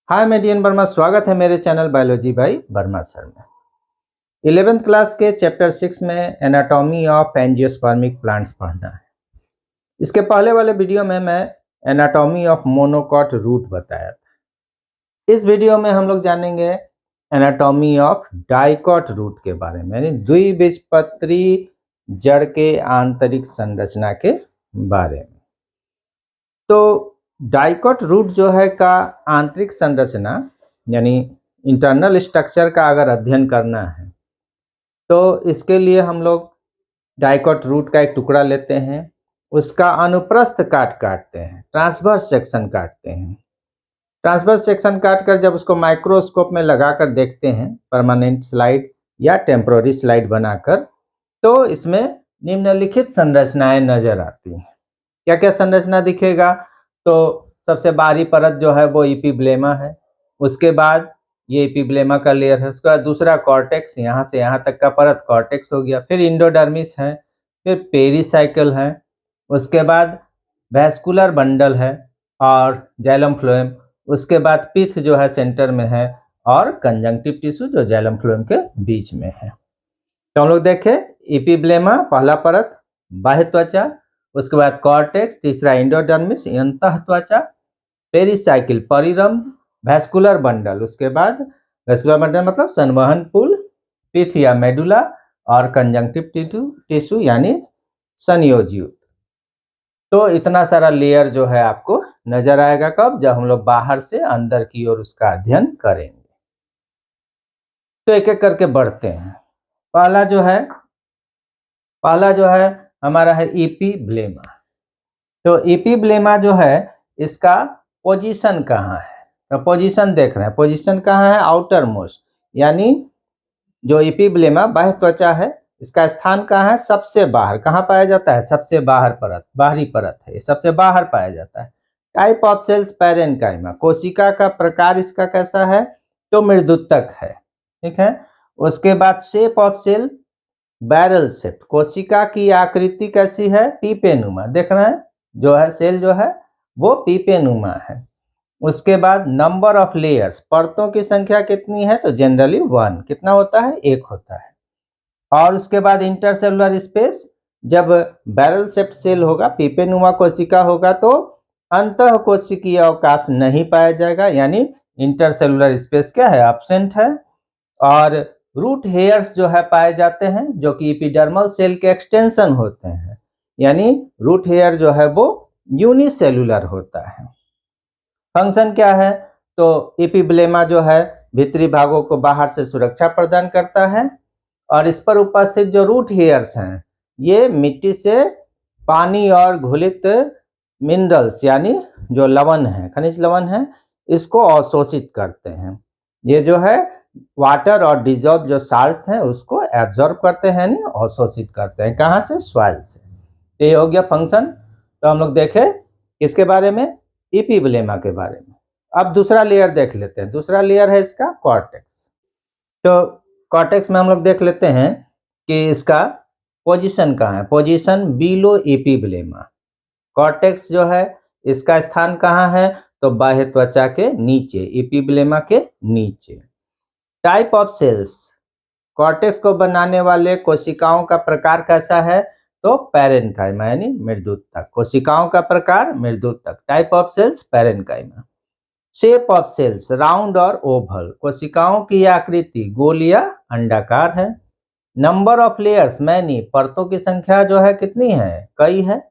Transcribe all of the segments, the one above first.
हाय मैं डीएन वर्मा, स्वागत है मेरे channel biology by Verma sir में। 11th क्लास के चैप्टर 6 में एनाटॉमी ऑफ एंजियोस्पर्मिक प्लांट्स पढ़ना है। इसके पहले वाले वीडियो में मैं एनाटॉमी ऑफ मोनोकॉट रूट बताया था। इस वीडियो में हम लोग जानेंगे एनाटॉमी ऑफ डाइकॉट रूट के बारे में, यानी द्विबीजपत्री जड़ के आंतरिक संरचना के बारे में। तो डाइकॉट रूट जो है का आंतरिक संरचना यानी इंटरनल स्ट्रक्चर का अगर अध्ययन करना है तो इसके लिए हम लोग डाइकॉट रूट का एक टुकड़ा लेते हैं, उसका अनुप्रस्थ काटते हैं, ट्रांसवर्स सेक्शन काटते हैं। ट्रांसवर्स सेक्शन काट कर जब उसको माइक्रोस्कोप में लगाकर देखते हैं, परमानेंट स्लाइड या टेम्पोररी स्लाइड बनाकर, तो इसमें निम्नलिखित संरचनाएं नजर आती हैं। क्या क्या संरचना दिखेगा? तो सबसे बाहरी परत जो है वो इपिब्लेमा है, उसके बाद ये इपिब्लेमा का लेयर है, उसका दूसरा कॉर्टेक्स, यहाँ से यहाँ तक का परत कॉर्टेक्स हो गया, फिर इंडोडर्मिस है, फिर पेरिसाइकिल है, उसके बाद वैस्कुलर बंडल है और जाइलम फ्लोएम, उसके बाद पिथ जो है सेंटर में है और कंजंक्टिव टिश्यू जो जाइलम फ्लोएम के बीच में है। तो हम लोग देखें इपिब्लेमा पहला परत बाह्य त्वचा, उसके बाद कॉर्टेक्स, तीसरा इंडोडर्मिस अंतः त्वचा, पेरिसाइकिल परिरंभ, वैस्कुलर बंडल, उसके बाद वैस्कुलर बंडल मतलब संवहन पुल, पिथ या मेडुला और कंजंक्टिव टिश्यू यानी संयोज्युत। तो इतना सारा लेयर जो है आपको नजर आएगा कब? जब हम लोग बाहर से अंदर की ओर उसका अध्ययन करेंगे। तो एक एक करके बढ़ते हैं। पहला जो है हमारा है इपिब्लेमा। तो इपिब्लेमा जो है इसका पोजीशन कहाँ है? तो पोजीशन देख रहे हैं, पोजीशन कहाँ है? आउटर मोस्ट, यानी जो इपिब्लेमा बाह्य त्वचा है इसका स्थान कहाँ है? सबसे बाहर। कहाँ पाया जाता है? सबसे बाहर परत, बाहरी परत है, सबसे बाहर पाया जाता है। टाइप ऑफ सेल्स पैरेन्काइमा, कोशिका का प्रकार इसका कैसा है? तो मृदुतक है, ठीक है। उसके बाद shape of cell barrel shape, कोशिका की आकृति कैसी है? पीपेनुमा, देख रहे हैं जो है सेल जो है वो पीपेनुमा है। उसके बाद नंबर ऑफ लेयर्स, परतों की संख्या कितनी है? तो जनरली 1, कितना होता है? 1 होता है। और उसके बाद इंटरसेलुलर स्पेस, जब बैरल शेप सेल होगा, पीपेनुमा कोशिका होगा तो अंतः कोशिकीय अवकाश नहीं पाया जाएगा, यानी इंटरसेलुलर स्पेस क्या है? एब्सेंट है। और रूट हेयर्स जो है पाए जाते हैं जो कि एपिडर्मल सेल के एक्सटेंशन होते हैं, यानी रूट हेयर जो है वो यूनिसेलुलर होता है। फंक्शन क्या है? तो एपिब्लेमा जो है भीतरी भागों को बाहर से सुरक्षा प्रदान करता है और इस पर उपस्थित जो रूट हेयर्स हैं ये मिट्टी से पानी और घुलित मिनरल्स यानी जो लवण है, खनिज लवण है, इसको अवशोषित करते हैं। ये जो है वाटर और डिजॉल्व जो साल्ट्स हैं उसको एब्जॉर्ब करते हैं, नहीं अवशोषित करते हैं। कहाँ से? सॉइल से। ये हो गया फंक्शन। तो हम लोग देखें किसके बारे में? इपिब्लेमा के बारे में। अब दूसरा लेयर देख लेते हैं। दूसरा लेयर है इसका कॉर्टेक्स। तो कॉर्टेक्स में हम लोग देख लेते हैं कि इसका पोजीशन कहाँ है। Position below इपिब्लेमा। कॉर्टेक्स जो है इसका स्थान कहाँ है? तो बाह्य त्वचा के नीचे, इपिब्लेमा के नीचे। टाइप ऑफ सेल्स, कॉर्टेक्स को बनाने वाले कोशिकाओं का प्रकार कैसा है? तो पैरेन्काइमा यानी मृदुतक। कोशिकाओं का प्रकार मृदुतक। Type of cells parenchyma. Shape of cells round और ओवल, कोशिकाओं की आकृति गोल या अंडाकार है। नंबर ऑफ लेयर्स मैनी, परतों की संख्या जो है कितनी है? कई है,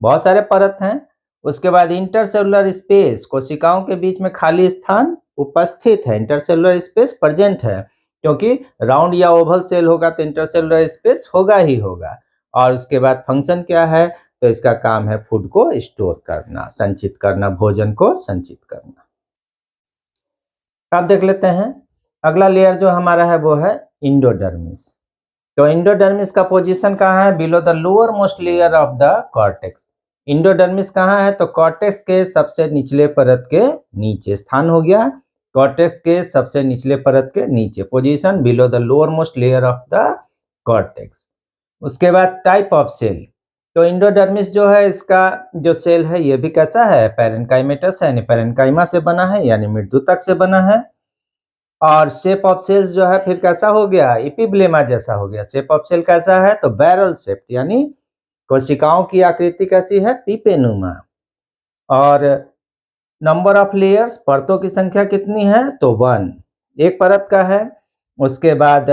बहुत सारे परत हैं। उसके बाद इंटरसेलुलर स्पेस, कोशिकाओं के बीच में खाली स्थान उपस्थित है, इंटरसेलुलर स्पेस प्रेजेंट है, क्योंकि राउंड या ओवल सेल होगा तो इंटरसेलुलर स्पेस होगा ही होगा। और उसके बाद फंक्शन क्या है? तो इसका काम है फूड को स्टोर करना, संचित करना, भोजन को संचित करना। अब देख लेते हैं अगला लेयर जो हमारा है वो है इंडोडर्मिस। तो इंडोडर्मिस का पोजीशन कहाँ है? Below the lower most layer of the cortex. Endodermis कहाँ है? तो कॉर्टेक्स के सबसे निचले परत के नीचे स्थान हो गया। कॉर्टेक्स के सबसे निचले परत के नीचे, position below the lower most layer of the cortex. उसके बाद टाइप ऑफ सेल, तो इंडोडर्मिस जो है इसका जो सेल है ये भी कैसा है, पैरेन्काइमेटस है, यानी पैरेन्काइमा से बना है, यानी मृदुतक से बना है। और शेप ऑफ सेल्स जो है फिर कैसा हो गया, एपिब्लेमा जैसा हो गया। शेप ऑफ सेल कैसा है, तो बैरल शेप, यानी कोशिकाओं की आकृति कैसी है, पीपेनुमा। और नंबर ऑफ लेयर्स, परतों की संख्या कितनी है, तो 1, एक परत का है। उसके बाद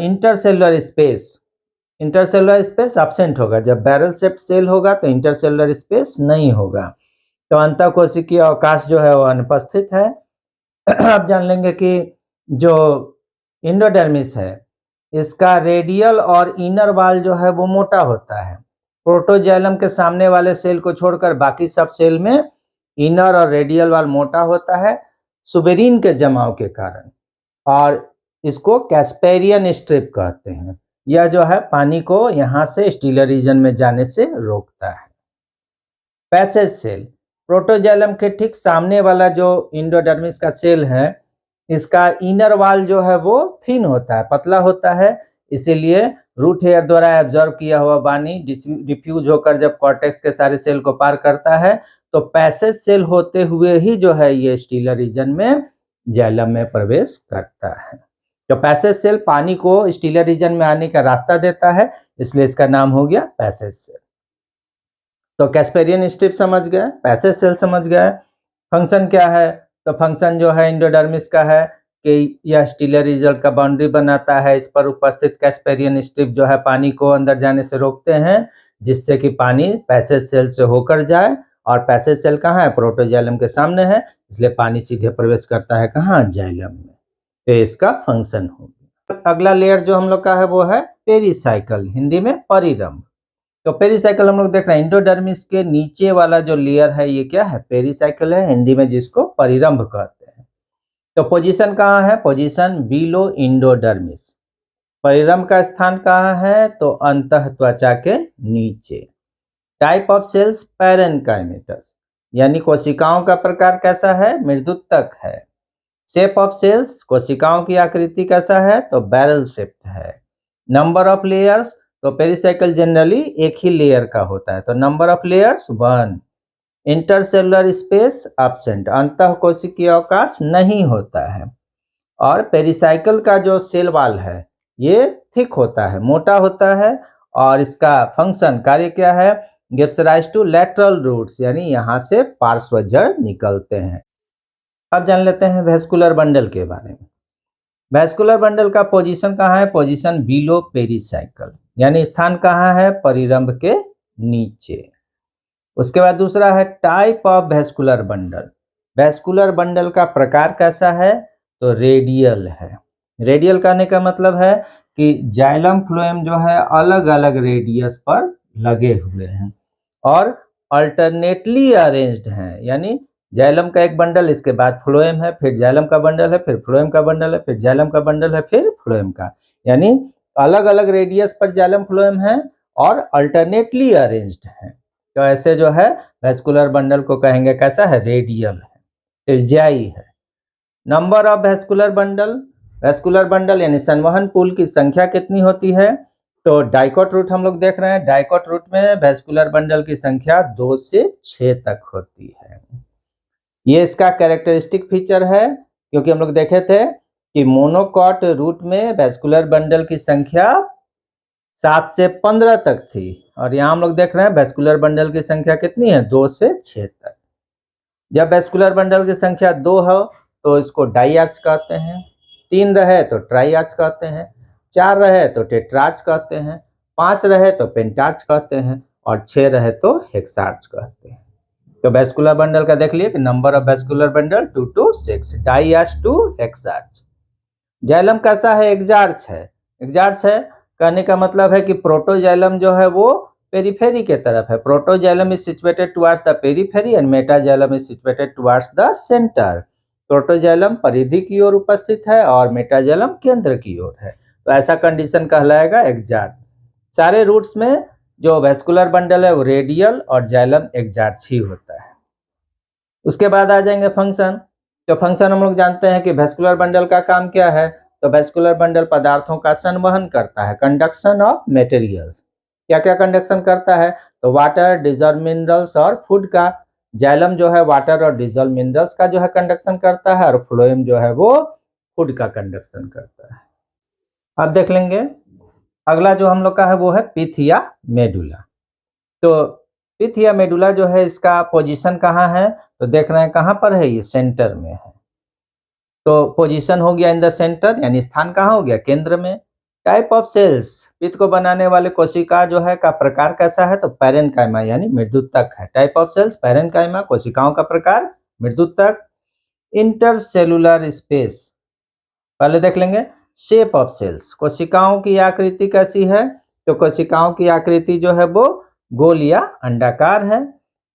intercellular space, intercellular space absent होगा। जब बैरल शेप सेल होगा तो इंटरसेलुलर स्पेस नहीं होगा। तो अंतःकोशिकीय अवकाश जो है वो अनुपस्थित है। आप जान लेंगे कि जो इंडोडर्मिस है इसका रेडियल और इनर वाल जो है वो मोटा होता है। प्रोटोजाइलम के सामने वाले सेल को छोड़कर बाकी सब सेल में इनर और रेडियल वाल मोटा होता है सुबेरिन के जमाव के कारण, और इसको कैस्पेरियन स्ट्रिप कहते हैं। यह जो है पानी को यहाँ से स्टीलर रीजन में जाने से रोकता है। पैसेज सेल, प्रोटोजाइलम के ठीक सामने वाला जो इंडोडर्मिस का सेल है इसका इनर वाल जो है वो थिन होता है, पतला होता है, इसीलिए रूट हेयर द्वारा एब्जॉर्ब किया हुआ पानी डिफ्यूज होकर जब कॉर्टेक्स के सारे सेल को पार करता है तो पैसेज सेल होते हुए ही जो है ये स्टीलर रीजन में जाइलम में प्रवेश करता है। तो पैसेज सेल पानी को स्टीलर रीजन में आने का रास्ता देता है, इसलिए इसका नाम हो गया पैसेज सेल। तो कैस्पेरियन स्ट्रिप समझ गए, पैसेज सेल समझ गए। फंक्शन क्या है, तो फंक्शन जो है इंडोडर्मिस का है कि यह स्टीलर रीजन का बाउंड्री बनाता है। इस पर उपस्थित कैस्पेरियन स्ट्रिप जो है पानी को अंदर जाने से रोकते हैं, जिससे कि पानी पैसेज सेल से होकर जाए। और पैसेज सेल कहाँ है, प्रोटोजाइलम के सामने है, इसलिए पानी सीधे प्रवेश करता है कहाँ, जाइलम में। तो इसका फंक्शन हो गया। अगला लेयर जो हम लोग का है वो है पेरिसाइकल, हिंदी में परिरंभ। तो पेरिसाइकल हम लोग देख रहे हैं, इंडोडर्मिस के नीचे वाला जो लेयर है ये क्या है, पेरिसाइकल है, हिंदी में जिसको परिरंभ कहते हैं। तो पोजीशन कहाँ है, पोजीशन बिलो इंडोडर्मिस। परिरंभ का स्थान कहाँ है, तो अंतः त्वचा के नीचे। टाइप ऑफ सेल्स पैरेन्काइमेटस, यानी कोशिकाओं का प्रकार कैसा है, मृदुतक है। शेप ऑफ सेल्स, कोशिकाओं की आकृति कैसा है, तो बैरल शेप्ड है। नंबर ऑफ लेयर्स, तो पेरिसाइकल जनरली एक ही लेयर का होता है, तो number of layers 1। Intercellular space absent, अंतः कोशिकीय अवकाश नहीं होता है। और पेरिसाइकल का जो सेल वाल है ये थिक होता है, मोटा होता है, और इसका फंक्शन कार्य क्या है, gives rise to lateral roots, यानी यहाँ से पार्श्व जड़ निकलते हैं। अब जान लेते हैं वेस्कुलर बंडल के बारे में। वेस्कुलर बंडल का पोजीशन कहाँ है, पोजीशन बिलो पेरिसाइकल, यानी स्थान कहाँ है, परिरंभ के नीचे। उसके बाद दूसरा है type of vascular bundle. Vascular bundle का प्रकार कैसा है, तो रेडियल है। रेडियल कहने का मतलब है कि जाइलम फ्लोएम जो है अलग अलग रेडियस पर लगे हुए हैं और अल्टरनेटली अरेंज्ड हैं, यानी जाइलम का एक बंडल, इसके बाद फ्लोएम है, फिर जाइलम का बंडल है, फिर फ्लोएम का बंडल है, फिर जाइलम का बंडल है, फिर फ्लोएम का, यानी अलग अलग रेडियस पर जाइलम फ्लोएम है और अल्टरनेटली अरेंज्ड है। तो ऐसे जो है वेस्कुलर बंडल को कहेंगे कैसा है, रेडियल है, त्रिज्याई है। Number of vascular bundle, vascular bundle यानी संवहन पुल की संख्या कितनी होती है, तो डाइकोट रूट हम लोग देख रहे हैं, डाइकोट रूट में वेस्कुलर बंडल की संख्या 2 से 6 तक होती है। ये इसका कैरेक्टरिस्टिक फीचर है, क्योंकि हम लोग देखे थे कि मोनोकॉट रूट में वेस्कुलर बंडल की संख्या 7 से 15 तक थी, और यहाँ हम लोग देख रहे हैं वेस्कुलर बंडल की संख्या कितनी है, 2 से 6 तक। जब वेस्कुलर बंडल की संख्या 2 हो तो इसको डाइआर्च कहते हैं, 3 रहे तो ट्राइआर्च कहते हैं, 4 रहे तो टेट्रार्च कहते हैं, 5 रहे तो पेंटार्च कहते हैं, और 6 रहे तो हेक्सार्च कहते हैं। तो वेस्कुलर बंडल का देख लिए कि number of vascular bundle 2 to 6, diarch to hexarch. Xylem कैसा है, एग्जार्च है। एग्जार्च है कहने का मतलब है कि प्रोटोजाइलम जो है वो पेरिफेरी के तरफ है। Protoxylem is situated towards the periphery and metaxylem is situated towards the centre. Protoxylem परिधि की ओर उपस्थित है और मेटाजाइलम केंद्र की ओर है, तो ऐसा कंडीशन कहलाएगा एग्जार्च। सारे रूट्स में जो वेस्कुलर बंडल है वो रेडियल और जाइलम एग्जार्च ही होता है। उसके बाद आ जाएंगे फंक्शन। तो फंक्शन हम लोग जानते हैं कि वेस्कुलर बंडल का काम क्या है, तो वेस्कुलर बंडल पदार्थों का संवहन करता है, कंडक्शन ऑफ मटेरियल्स। क्या क्या कंडक्शन करता है? तो वाटर, डिजॉल्व मिनरल्स और फूड का। जाइलम जो है वाटर और डिजॉल्व मिनरल्स का जो है कंडक्शन करता है, और फ्लोएम जो है वो फूड का कंडक्शन करता है। अब देख लेंगे अगला जो हम लोग का है वो है पिथ या मेडुला। तो पिथ या मेडुला जो है इसका पोजीशन कहाँ है? तो देख रहे हैं कहाँ पर है, ये सेंटर में है। तो पोजीशन हो गया इन द सेंटर, यानी स्थान कहाँ हो गया? केंद्र में। टाइप ऑफ सेल्स, पित्त को बनाने वाले कोशिका जो है का प्रकार कैसा है? तो पैरेन्काइमा यानी मृदुतक है। टाइप ऑफ सेल्स पैरेन्काइमा, कोशिकाओं का प्रकार मृदुतक। इंटरसेलुलर स्पेस, पहले देख लेंगे शेप ऑफ सेल्स, कोशिकाओं की आकृति कैसी है? तो कोशिकाओं की आकृति जो है वो गोल या अंडाकार है।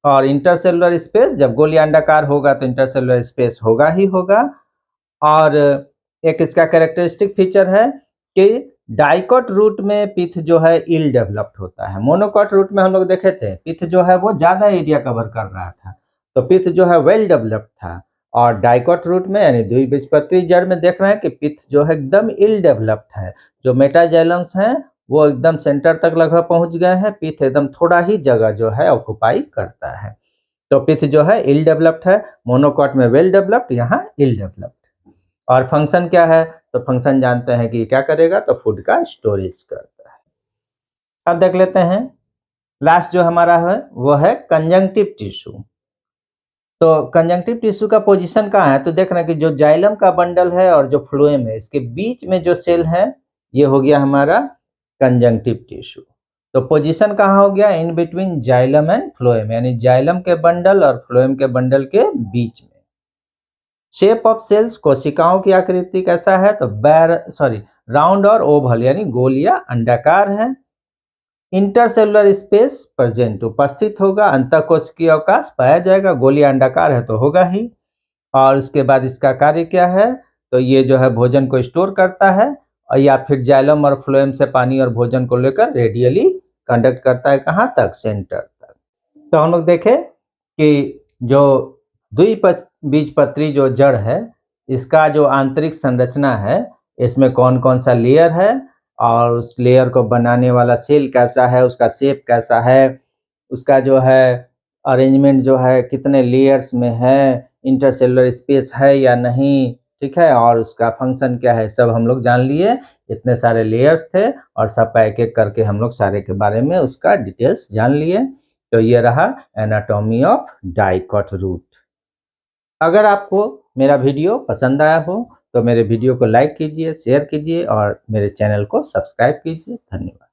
और इंटरसेलुलर स्पेस, जब गोल या अंडाकार होगा तो इंटरसेलुलर स्पेस होगा ही होगा। और एक इसका कैरेक्टरिस्टिक फीचर है कि डाइकोट रूट में पिथ जो है इल डेवलप्ड होता है। मोनोकोट रूट में हम लोग देखे थे पिथ जो है वो ज्यादा एरिया कवर कर रहा था, तो पिथ जो है वेल डेवलप्ड था। और डाइकोट रूट में यानी द्विबीजपत्री जड़ में देख रहे हैं कि पिथ जो है एकदम इल डेवलप्ड है। जो मेटाजाइलम्स हैं वो एकदम सेंटर तक लगभग पहुंच गए हैं, पिथ एकदम थोड़ा ही जगह जो है ऑक्युपाई करता है। तो पिथ जो है इल डेवलप्ड है, मोनोकोट में वेल डेवलप्ड, यहाँ इल डेवलप्ड। और फंक्शन क्या है? तो फंक्शन जानते हैं कि क्या करेगा? तो फूड का स्टोरेज करता है। अब देख लेते हैं लास्ट जो हमारा है वो है कंजंक्टिव टिश्यू। तो कंजंक्टिव टिश्यू का पोजीशन कहाँ है? तो देख रहे हैं कि जो जाइलम का बंडल है और जो फ्लोएम है इसके बीच में जो सेल है ये हो गया हमारा कंजंक्टिव टिश्यू। तो पोजीशन कहाँ हो गया? In between xylem and phloem, यानी जाइलम के बंडल और फ्लोएम के बंडल के बीच में। शेप ऑफ सेल्स, कोशिकाओं की आकृति कैसा है? तो राउंड और ओवल यानी गोल या अंडाकार है। इंटरसेलुलर स्पेस प्रेजेंट, उपस्थित होगा, अंतःकोशिकीय अवकाश पाया जाएगा, गोल या अंडाकार है तो होगा ही। और उसके बाद इसका कार्य क्या है? तो ये जो है भोजन को स्टोर करता है, और या फिर जाइलम और फ्लोएम से पानी और भोजन को लेकर रेडियली कंडक्ट करता है, कहाँ तक? सेंटर तक। तो हम लोग देखें कि जो द्विबीजपत्री जो जड़ है इसका जो आंतरिक संरचना है इसमें कौन कौन सा लेयर है, और उस लेयर को बनाने वाला सेल कैसा है, उसका शेप कैसा है, उसका जो है अरेंजमेंट जो है कितने लेयर्स में है, इंटरसेलुलर स्पेस है या नहीं, ठीक है, और उसका फंक्शन क्या है, सब हम लोग जान लिए। इतने सारे लेयर्स थे और सब एक एक करके हम लोग सारे के बारे में उसका डिटेल्स जान लिए। तो ये रहा एनाटॉमी ऑफ डाइकोट रूट। अगर आपको मेरा वीडियो पसंद आया हो तो मेरे वीडियो को लाइक कीजिए, शेयर कीजिए और मेरे चैनल को सब्सक्राइब कीजिए। धन्यवाद।